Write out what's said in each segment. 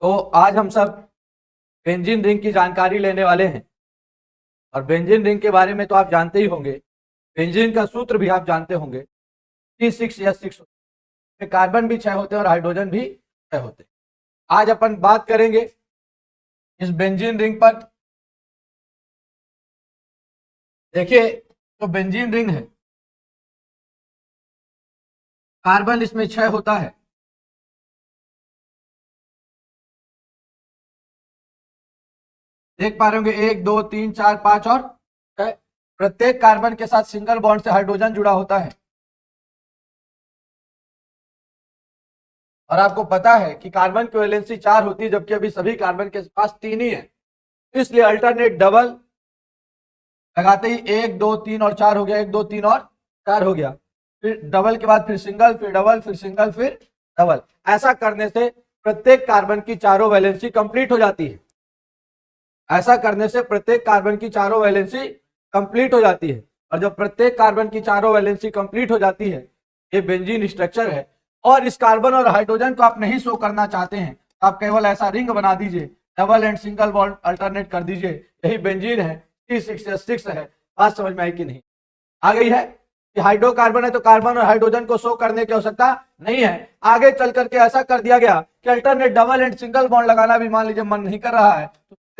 तो आज हम सब बेंजीन रिंग की जानकारी लेने वाले हैं। और बेंजीन रिंग के बारे में तो आप जानते ही होंगे। बेंजीन का सूत्र भी आप जानते होंगे, C6H6 में कार्बन भी 6 होते हैं और हाइड्रोजन भी 6 होते हैं। आज अपन बात करेंगे इस बेंजीन रिंग पर। देखिए, तो बेंजीन रिंग है, कार्बन इसमें 6 होता है। देख पा रहे होंगे 1 2 3 4 5 और 6। प्रत्येक कार्बन के साथ सिंगल बॉन्ड से हाइड्रोजन जुड़ा होता है। और आपको पता है कि कार्बन की वैलेंसी 4 होती है, जबकि अभी सभी कार्बन के पास 3 ही है। इसलिए अल्टरनेट डबल लगाते ही 1 2 3 और 4 हो गया, 1 2 3 और 4 हो गया। फिर डबल के बाद फिर सिंगल, फिर डबल, फिर सिंगल, फिर डबल। ऐसा करने से प्रत्येक कार्बन की चारों वैलेंसी कंप्लीट हो जाती है। ऐसा करने से प्रत्येक कार्बन की चारों वैलेंसी कंप्लीट हो जाती है। और जब प्रत्येक कार्बन की चारों वैलेंसी कंप्लीट हो जाती है, ये बेंजीन स्ट्रक्चर है। और इस कार्बन और हाइड्रोजन को आप नहीं शो करना चाहते हैं, तो आप केवल ऐसा रिंग बना दीजिए, double and single bond alternate कर दीजिए। यही बेंजीन है, C6H6 है। बात समझ में आई कि नहीं? आ गई है कि हाइड्रोकार्बन है तो कार्बन और हाइड्रोजन को शो करने की आवश्यकता नहीं है। आगे चल करके ऐसा कर दिया गया कि alternate double and single bond लगाना भी मान लीजिए मन नहीं कर रहा है,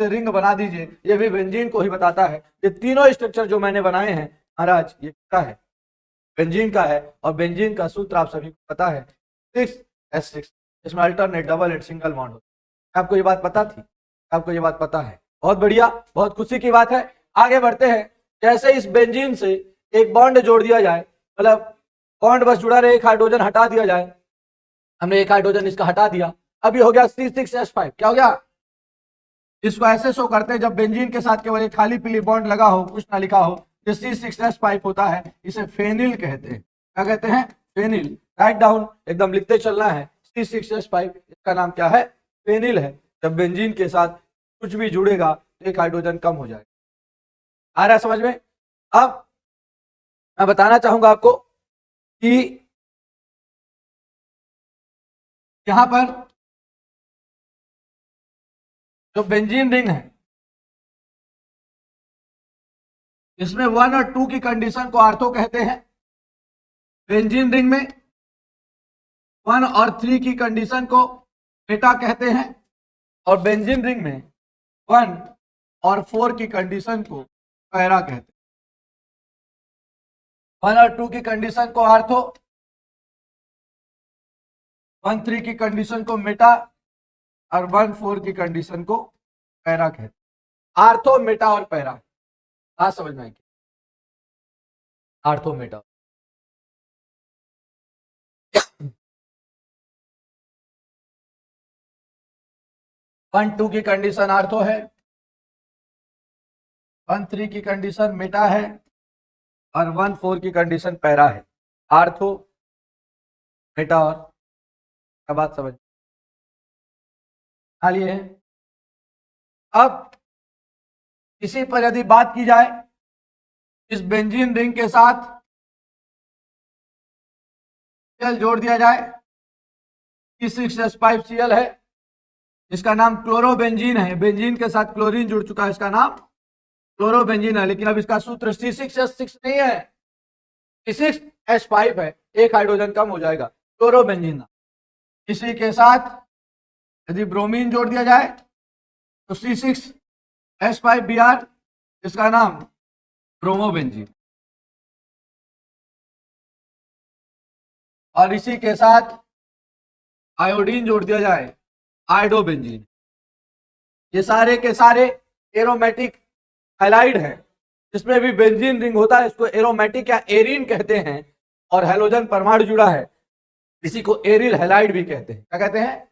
तो रिंग बना दीजिए। ये भी बेंजीन को ही बताता है। ये तीनों स्ट्रक्चर जो मैंने बनाए हैं महाराज, ये क्या है? बेंजीन का है। और बेंजीन का सूत्र आप सभी को पता है, 6H6। इसमें alternate double and single bond होता है। आपको ये बात पता थी? आपको ये बात पता है? बहुत बढ़िया, बहुत खुशी की बात है। आगे बढ़ते हैं। जैसे इस बेंजीन से एक बॉन्ड जोड़ दिया जाए, मतलब बॉन्ड बस जुड़ा रहे, एक हाइड्रोजन हटा दिया जाए। हमने एक हाइड्रोजन इसका हटा दिया, अब ये हो गया C6H5। क्या हो गया? इसको ऐसे शो करते हैं जब बेंजीन के साथ केवल एक खाली पीली बॉन्ड लगा हो, कुछ ना लिखा हो। ये C6H5 होता है, इसे फेनिल कहते हैं। क्या कहते हैं? फेनिल। राइट डाउन, एकदम लिखते चलना है। C6H5, इसका नाम क्या है? फेनिल है। जब बेंजीन के साथ कुछ भी जुड़ेगा तो एक हाइड्रोजन कम हो जाएगा। आ रहा है समझ में? अब मैं बताना चाहूंगा आपको कि यहां पर जो बेंजीन रिंग है, इसमें 1 और 2 की कंडीशन को आर्थो कहते हैं। बेंजीन रिंग में 1 और 3 की कंडीशन को बेटा कहते हैं। और बेंजीन रिंग में 1 और 4 की कंडीशन को पैरा कहते हैं। 1 और 2 की कंडीशन को आर्थो, 1 3 की कंडीशन को मेटा, और 1 4 की कंडीशन को पैरा कहते हैं। आर्थो, मेटा और पैरा। आज समझ में आएगी? Ortho, Meta. 1 2 की कंडीशन आर्थो है, 1 3 की कंडीशन मेटा है, और 1 4 की कंडीशन पैरा है। आर्थो, मेटा और, क्या बात समझ आ लिए है? अब इसी पर यदि बात की जाए, इस बेंजीन रिंग के साथ Cl जोड़ दिया जाए, C6H5Cl है। इसका नाम क्लोरोबेंजीन है। बेंजीन के साथ क्लोरीन जुड़ चुका है, इसका नाम क्लोरोबेंजीन है। लेकिन अब इसका सूत्र C6H6 नहीं है, C6H5 है। एक हाइड्रोजन कम हो जाएगा, क्लोरोबेंजीन। इसी के साथ यदि ब्रोमीन जोड़ दिया जाए तो C6H5Br, इसका नाम ब्रोमोबेंजीन। और इसी के साथ आयोडीन जोड़ दिया जाए, आयोडोबेंजीन। ये सारे के सारे एरोमेटिक हैलाइड है। इसमें भी बेंजीन रिंग होता है, इसको एरोमेटिक या एरीन कहते हैं। और हेलोजन परमाणु जुड़ा है, इसी को एरिल हैलाइड भी कहते हैं। क्या कहते हैं?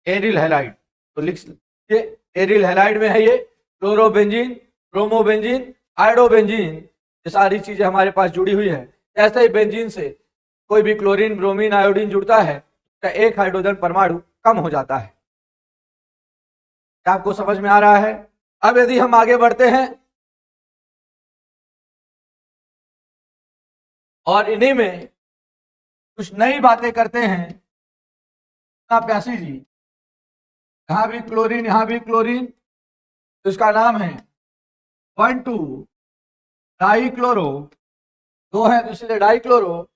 Aryl halide. तो लिख लीजिए, एरिल हैलाइड में है ये क्लोरोबेंजीन, ब्रोमोबेंजीन, आयोडोबेंजीन। ये सारी चीजें हमारे पास जुड़ी हुई है। ऐसे ही बेंजीन से कोई भी क्लोरीन, ब्रोमीन, आयोडीन जुड़ता है तो एक हाइड्रोजन परमाणु कम हो जाता है। क्या आपको समझ में आ रहा है? अब यदि हम आगे बढ़ते हैं और इन्हीं में कुछ नई बातें करते हैं, प्यासी जी, यहाँ भी क्लोरीन, यहाँ भी क्लोरीन, तो इसका नाम है 1,2 डाइक्लोरो, दो है तो इसलिए डाइक्लोरो,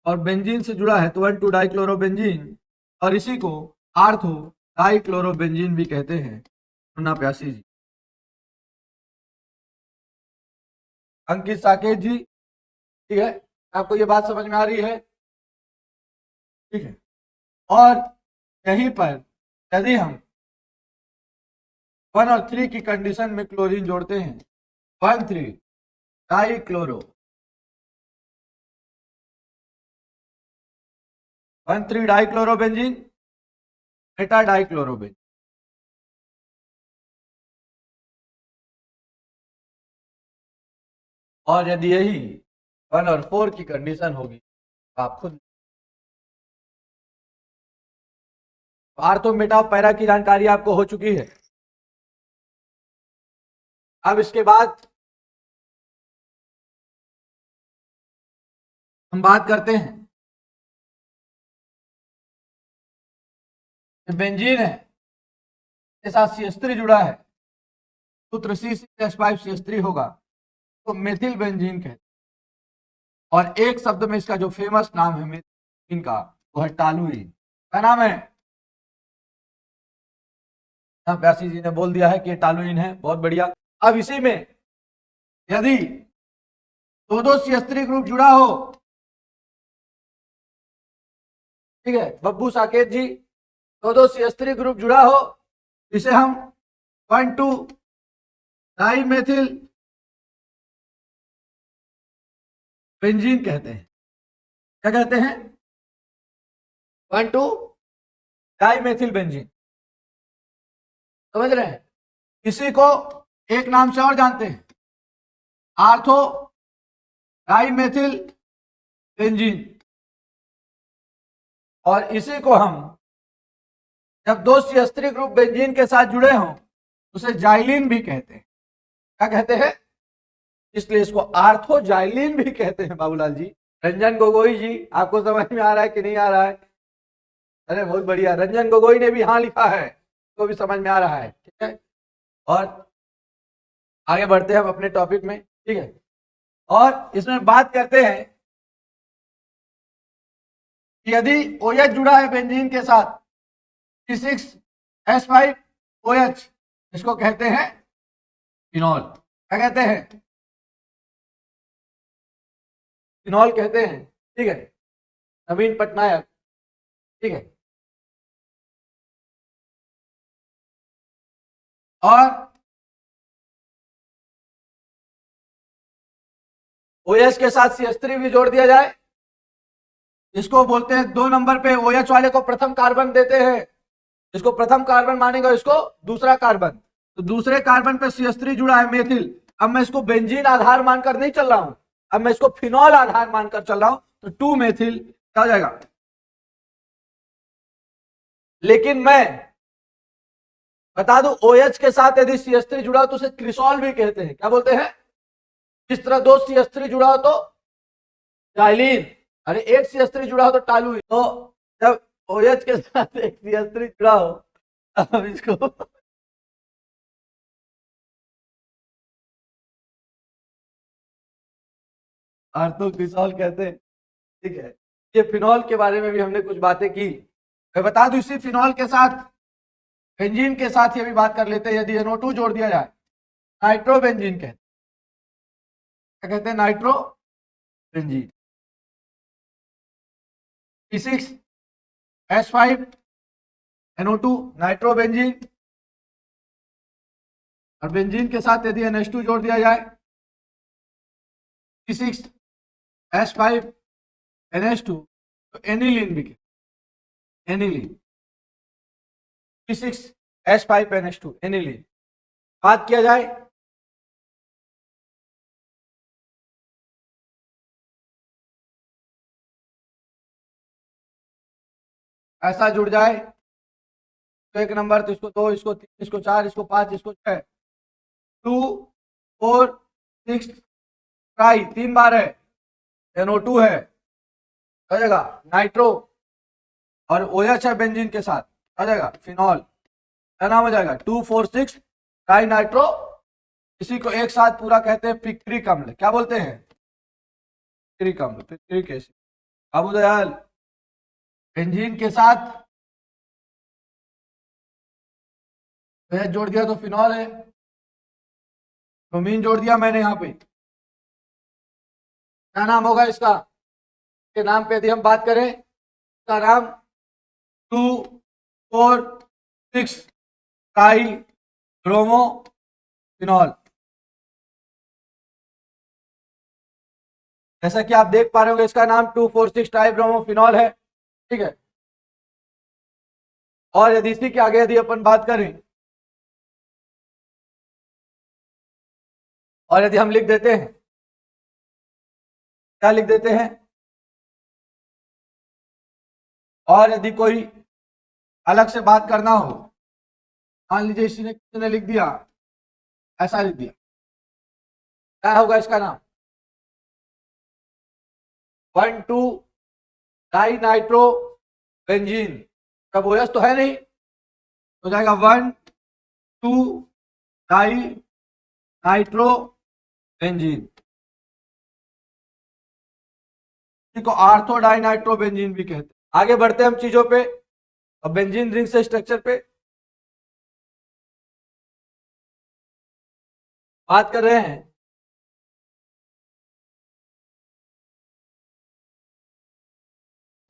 और बेंजीन से जुड़ा है तो 1,2 डाइक्लोरो बेंजीन, और इसी को आर्थो डाइक्लोरो बेंजीन भी कहते हैं। सुनना प्यासी जी, अंकित साकेत जी, ठीक है, आपको ये बात समझ में आ रही है? ठीक है। और यहीं पर यदि हम 1 और 3 की कंडीशन में क्लोरीन जोड़ते हैं, 1,3 डाइक्लोरो, 1,3 डाइक्लोरोबेंजीन, मेटा डाइक्लोरोबेंजीन। और यदि यही 1 और 4 की कंडीशन होगी तो आप खुद आर्थो मेटा पैरा की जानकारी आपको हो चुकी है। अब इसके बाद हम बात करते हैं, बेंजीन है के साथ CH3 जुड़ा है, सूत्र C6H5CH3 होगा, तो मेथिल बेंजीन कहते हैं। और एक शब्द में इसका जो फेमस नाम है मेथिल का, वो है टालुइन। क्या नाम है? व्यासी जी ने बोल दिया है कि ये टालुइन है, बहुत बढ़िया। अब इसी में यदि दो CH3 ग्रुप जुड़ा हो, ठीक है बब्बू साकेत जी, दो CH3 ग्रुप जुड़ा हो, इसे हम 1,2 डाइमेथिल बेंजीन कहते हैं। क्या कहते हैं? 1,2 डाइमेथिल बेंजीन। समझ रहे हैं? इसी को एक नाम से और जानते हैं, आर्थो डाइमेथिल बेंजीन। और इसी को हम जब दो CH3 ग्रुप बेंजीन के साथ जुड़े हों उसे जाइलिन भी कहते हैं। क्या कहते हैं? इसलिए इसको आर्थोजाइलिन भी कहते हैं। बाबूलाल जी, रंजन गोगोई जी, आपको समझ में आ रहा है कि नहीं आ रहा है? अरे बहुत बढ़िया, रंजन गोगोई ने भी हाँ लिखा है, तो भी समझ में आ रहा है। ठीक है, और आगे बढ़ते हैं हम अपने टॉपिक में। ठीक है, और इसमें बात करते हैं कि यदि OH जुड़ा है बेंजीन के साथ C6H5OH, इसको कहते हैं फिनॉल। क्या कहते हैं? फिनॉल कहते हैं। ठीक है, नवीन पटनायक। ठीक है, और OH के साथ CH3 भी जोड़ दिया जाए, इसको बोलते हैं 2 नंबर पे OH वाले को प्रथम कार्बन देते हैं, इसको प्रथम कार्बन मानेगा, इसको दूसरा कार्बन। तो दूसरे कार्बन पे CH3 जुड़ा है मेथिल, अब मैं इसको बेंजीन आधार मानकर नहीं चल रहा हूं, अब मैं इसको फिनॉल आधार मानकर चल रहा हूं, तो 2 मेथिल क्या हो जाएगा। लेकिन मैं बता दूं, OH के साथ यदि CH3 जुड़ा हो तो उसे क्रिसॉल भी कहते हैं। क्या बोलते हैं? जिस तरह दो CH3 जुड़ा हो तो डाइलिन, अरे एक CH3 जुड़ा हो तो टालुइन। तो जब OH के साथ एक CH3 जुड़ा हो, अब इसको आर्थोक्रिसॉल कहते हैं। ठीक है, ये फिनॉल के बारे में भी हमने कुछ बातें की। मैं बता दूं, इसी फिनॉल के साथ बेंजीन के साथ ये भी बात कर लेते हैं, यदि NO2 जोड़ दिया जाए, नाइट्रो बेंजीन कहते हैं। क्या कहते हैं? Nitro benzene. C6H5NO2 nitro benzene, और बेंजीन के साथ यदि NH2 जोड़ दिया जाए, C6H5NH2, तो एनिलीन भी, एनिलीन, C6H5NH2 एनिलीन। बात किया जाए ऐसा जुड़ जाए तो एक नंबर, तो इसको 2, इसको 3, इसको 4, इसको 5, इसको 6, 2 4 6 ट्राई 3 बार है, NO2 है, आ जाएगा नाइट्रो, और OH है बेंजीन के साथ, आ जाएगा फिनॉल। क्या नाम हो जाएगा? 2,4,6 ट्राई नाइट्रो, इसी को एक साथ पूरा कहते हैं पिक्रिक अम्ल। क्या बोलते हैं? पिक्रिक अम्ल, picric acid. Abu Dayal, benzene के साथ वह जोड़ दिया तो फिनॉल है, ब्रोमीन जोड़ दिया मैंने यहाँ पे। क्या नाम होगा इसका? के नाम पे यदि हम बात करें, इसका नाम 2,4,6 ट्राई ब्रोमो फिनॉल। जैसा कि आप देख पा रहे होंगे, इसका नाम 2,4,6 ट्राई ब्रोमो फिनॉल है। ठीक है, और यदि इसी के आगे यदि अपन बात करें, और यदि हम लिख देते हैं, क्या लिख देते हैं? और यदि कोई अलग से बात करना हो, मान लीजिए इसने किसी ने लिख दिया, ऐसा लिख दिया, क्या होगा इसका नाम? 1,2 डाई नाइट्रो बेंजीन। कब ओएस तो है नहीं, हो जाएगा 1,2 डाई नाइट्रो बेंजीन। को आर्थो डाई नाइट्रो बेंजीन भी कहते हैं। आगे बढ़ते हैं हम चीजों पे, अब बेंजीन रिंग से स्ट्रक्चर पे बात कर रहे हैं।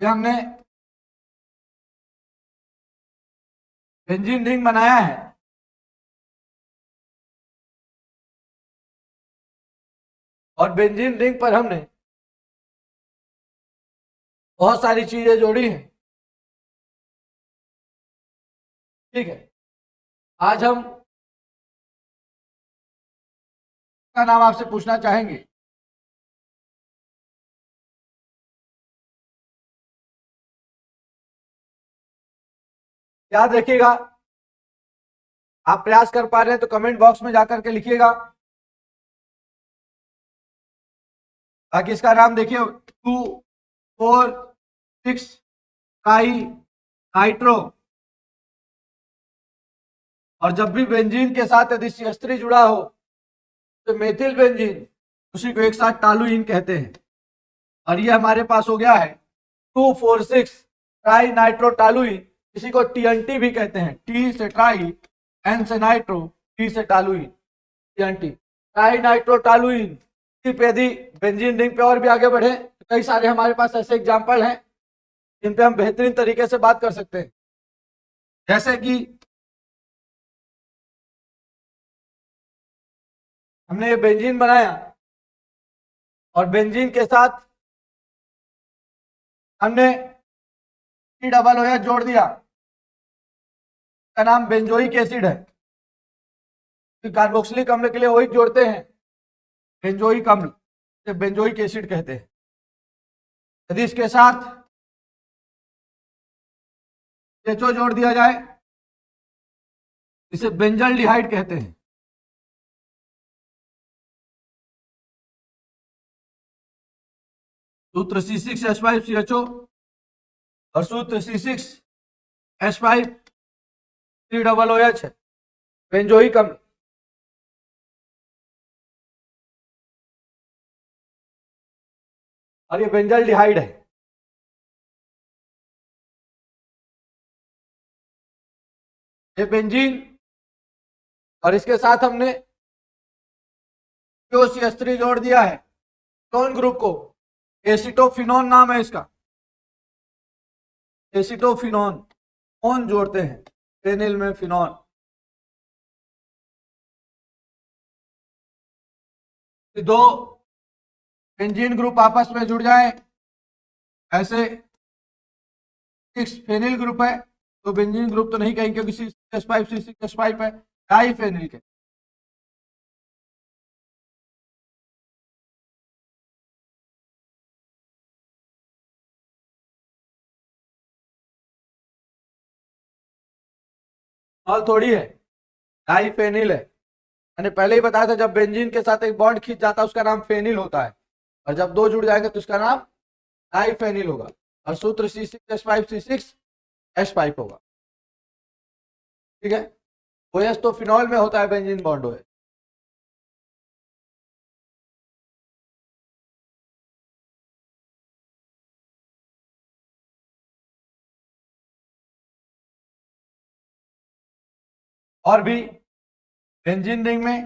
हमने बेंजीन रिंग बनाया है, और बेंजीन रिंग पर हमने बहुत सारी चीजें जोड़ी हैं। ठीक है, आज हम का नाम आपसे पूछना चाहेंगे। याद रखिएगा, आप प्रयास कर पा रहे हैं तो कमेंट बॉक्स में जाकर के लिखिएगा। बाकी इसका नाम देखिए, 2,4,6 ट्राई नाइट्रो, और जब भी बेंजीन के साथ यदि CH3 जुड़ा हो तो मेथिल बेंजीन, उसी को एक साथ टालुइन कहते हैं। और ये हमारे पास हो गया है 2,4,6 ट्राई नाइट्रो टालुइन, इसी को TNT भी कहते हैं। T से ट्राई, N से नाइट्रो, T से toluene, TNT tri nitro toluene. यदि बेंजीन रिंग पे और भी आगे बढ़े तो कई सारे हमारे पास ऐसे एग्जाम्पल हैं जिन पे हम बेहतरीन तरीके से बात कर सकते हैं। जैसे कि हमने ये बेंजीन बनाया, और बेंजीन के साथ हमने डबल ओ एच जोड़ दिया, का नाम बेंजोइक एसिड है। कार्बोक्सिलिक अम्ल के लिए वही जोड़ते हैं, बेंजोइक अम्ल, बेंजोइक एसिड कहते हैं। यदि इसके साथ HO जोड़ दिया जाए, इसे बेंजल डिहाइड कहते हैं। सूत्र C6H5CHO और सूत्र C6H5COOH है, बेंजोइक अम्ल। और ये बेंजल डिहाइड है। ये बेंजीन, और इसके साथ हमने CH3 जोड़ दिया है, कौन ग्रुप को? एसिटोफिनोन नाम है इसका, एसिटोफिनोन। कौन जोड़ते हैं? फेनिल में फिनॉल। दो बेंजीन ग्रुप आपस में जुड़ जाए, ऐसे 6 फेनिल ग्रुप है, तो बेंजीन ग्रुप तो नहीं कहेंगे क्योंकि C6H5 C6H5 है, डाई फेनिल के। और थोड़ी है, डाई फेनिल है। मैंने पहले ही बताया था, जब बेंजीन के साथ एक बॉन्ड खींच जाता है उसका नाम फेनिल होता है, और जब दो जुड़ जाएंगे तो उसका नाम डाई फेनिल होगा, और सूत्र C6H5 C6H5 होगा। ठीक है, OH तो फिनॉल में होता है बेंजीन बॉन्ड OH। और भी बेंजीन रिंग में,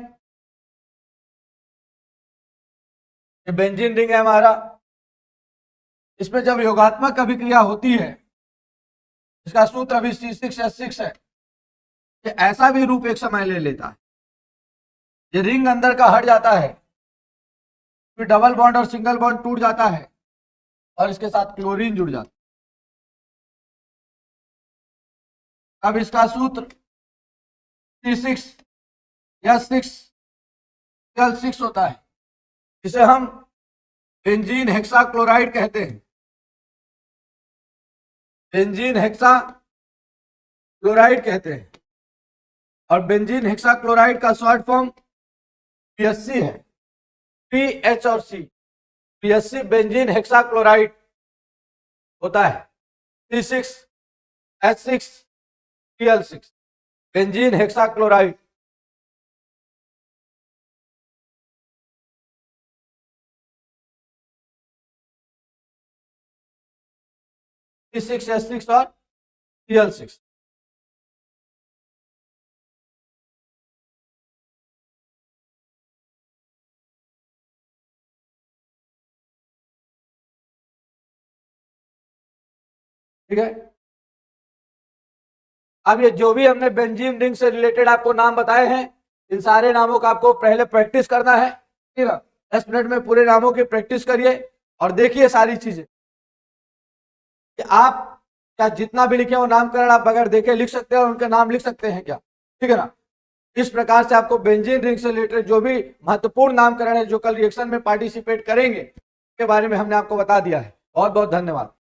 ये बेंजीन रिंग है हमारा, इसमें जब योगात्मक अभिक्रिया होती है, इसका सूत्र अभी C6H6 है, ये ऐसा भी रूप एक समय ले लेता है, ये रिंग अंदर का हट जाता है, फिर डबल बॉन्ड और सिंगल बॉन्ड टूट जाता है और इसके साथ क्लोरीन जुड़ जाता है। अब इसका सूत्र C6H6Cl6 होता है, इसे हम बेंजीन हेक्साक्लोराइड कहते हैं। बेंजीन हेक्साक्लोराइड कहते हैं, और बेंजीन हेक्साक्लोराइड का शॉर्ट फॉर्म PHC है, PH और C, PHC बेंजीन हेक्साक्लोराइड होता है। C6H6Cl6 benzene hexachloride. C6H6 और Cl6। ठीक है, अब ये जो भी हमने बेंजीन रिंग से रिलेटेड आपको नाम बताए हैं, इन सारे नामों का आपको पहले प्रैक्टिस करना है। ठीक है, 10 मिनट में पूरे नामों की प्रैक्टिस करिए और देखिए सारी चीजें कि आप क्या जितना भी लिखे वो नामकरण आप बगैर देखे लिख सकते हैं और उनके नाम लिख सकते हैं क्या। ठीक है ना, इस प्रकार से आपको बेंजीन रिंग से रिलेटेड जो भी महत्वपूर्ण नामकरण है जो कल रिएक्शन में पार्टिसिपेट करेंगे के बारे में हमने आपको बता दिया है। बहुत बहुत धन्यवाद।